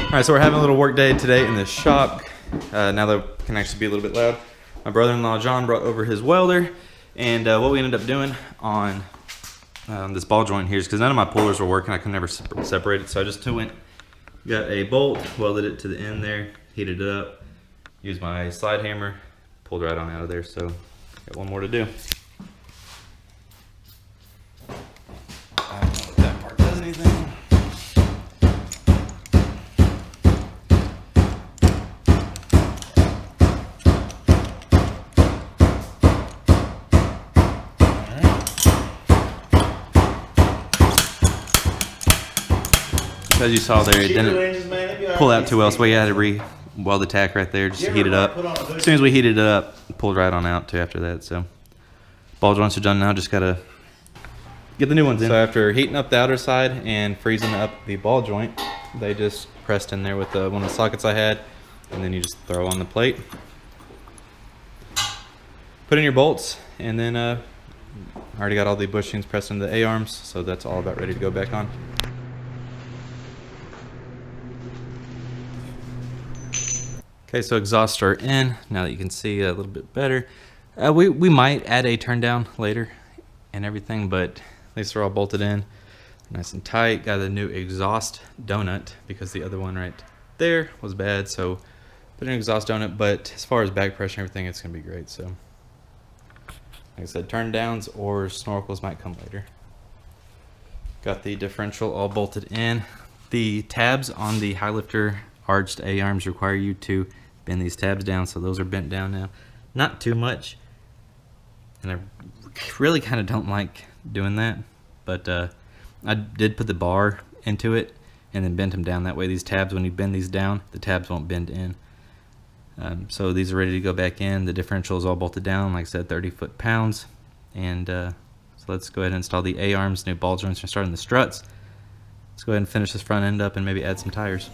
All right, so we're having a little work day today in the shop. Now that it can actually be a little bit loud, my brother-in-law John brought over his welder, and what we ended up doing on this ball joint here is because none of my pullers were working, I could never separate it, so I just got a bolt, welded it to the end there, heated it up, used my slide hammer, pulled right on out of there. So got one more to do. I don't know if that part does anything. As you saw there, it didn't pull out too well, so we had to re-weld the tack right there, just to heat it up. As soon as we heated it up, it pulled right on out too after that. So ball joints are done now, just gotta get the new ones in. So after heating up the outer side and freezing up the ball joint, they just pressed in there with one of the sockets I had, and then you just throw on the plate, put in your bolts, and then I already got all the bushings pressed into the A-arms, so that's all about ready to go back on. Okay, so exhausts are in. Now that you can see a little bit better. We might add a turn down later and everything, but at least they're all bolted in. Nice and tight. Got a new exhaust donut because the other one right there was bad. So put in an exhaust donut, but as far as back pressure and everything, it's gonna be great. So like I said, turn downs or snorkels might come later. Got the differential all bolted in. The tabs on the high lifter arched A-arms require you to bend these tabs down, so those are bent down now. Not too much, and I really kind of don't like doing that, but I did put the bar into it and then bent them down. That way these tabs, when you bend these down, the tabs won't bend in. So these are ready to go back in. The differential is all bolted down, like I said, 30 foot-pounds. And so let's go ahead and install the A-arms, new ball joints, and starting the struts. Let's go ahead and finish this front end up and maybe add some tires.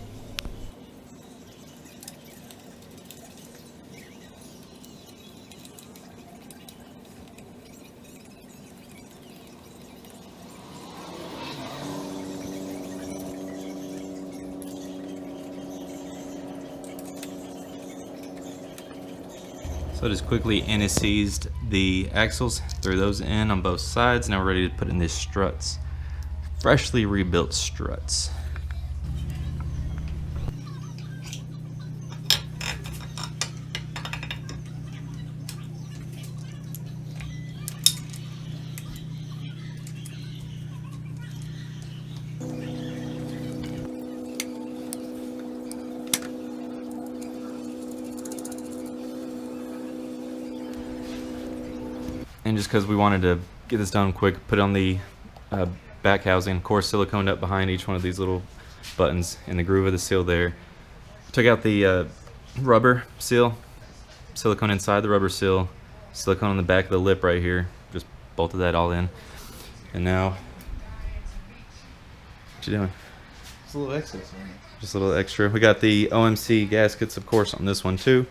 So I just quickly anti-seized the axles, threw those in on both sides. Now we're ready to put in these struts. Freshly rebuilt struts. And just because we wanted to get this done quick, put on the back housing, of course siliconed up behind each one of these little buttons in the groove of the seal there. Took out the rubber seal, silicone inside the rubber seal, silicone on the back of the lip right here, just bolted that all in. And now, what you doing? Just a little excess. Just a little extra. We got the OMC gaskets, of course, on this one too.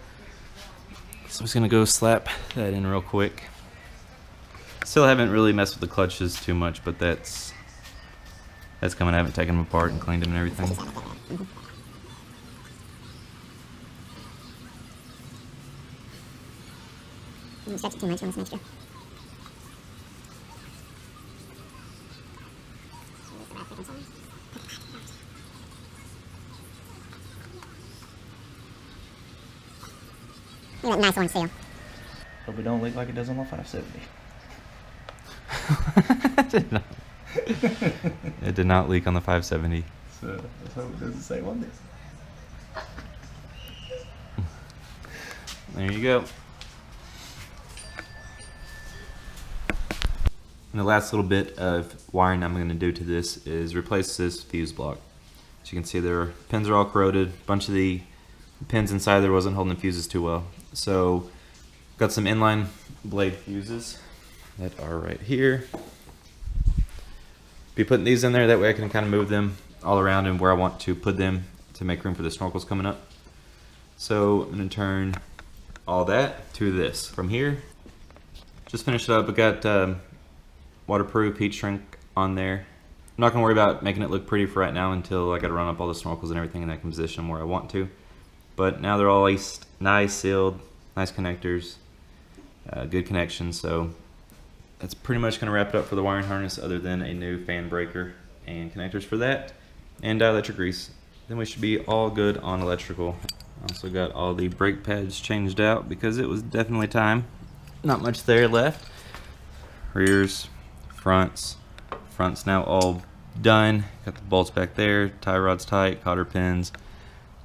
So I'm just gonna go slap that in real quick. Still haven't really messed with the clutches too much, but that's coming. I haven't taken them apart and cleaned them and everything. Stretch it too much, you want some extra. You got a nice orange seal. Hope it don't look like it does on my 570. It did not leak on the 570. So let's hope it does the same on this. There you go. And the last little bit of wiring I'm going to do to this is replace this fuse block. As you can see, their pins are all corroded. A bunch of the pins inside there wasn't holding the fuses too well. So got some inline blade fuses that are right here. Be putting these in there, that way I can kind of move them all around and where I want to put them to make room for the snorkels coming up. So I'm going to turn all that to this. From here, just finished it up. I got waterproof heat shrink on there. I'm not gonna worry about making it look pretty for right now until I gotta run up all the snorkels and everything in that position where I want to. But now they're all nice sealed, nice connectors, good connections. So that's pretty much gonna wrap it up for the wiring harness, other than a new fan breaker and connectors for that, and dielectric grease. Then we should be all good on electrical. Also got all the brake pads changed out because it was definitely time. Not much there left. Rears, fronts now all done. Got the bolts back there, tie rods tight, cotter pins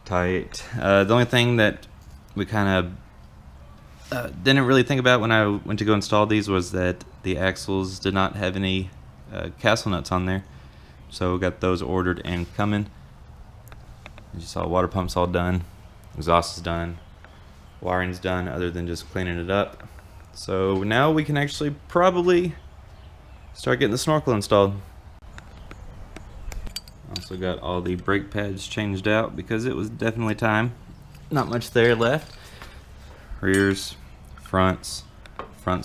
tight. The only thing that we kind of didn't really think about when I went to go install these was that the axles did not have any castle nuts on there. So we got those ordered and coming. You saw water pumps all done, exhaust is done, wiring's done other than just cleaning it up. So now we can actually probably start getting the snorkel installed. Also got all the brake pads changed out because it was definitely time. Not much there left. Rears, fronts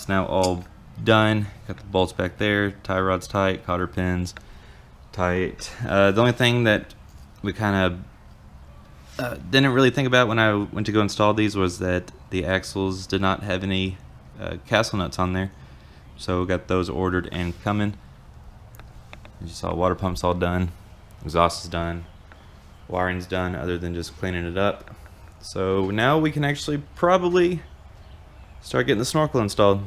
now all done. Got the bolts back there, tie rods tight, cotter pins tight. The only thing that we kind of didn't really think about when I went to go install these was that the axles did not have any castle nuts on there. So we got those ordered and coming. You saw water pumps all done, exhaust is done, wiring's done other than just cleaning it up. So now we can actually probably start getting the snorkel installed.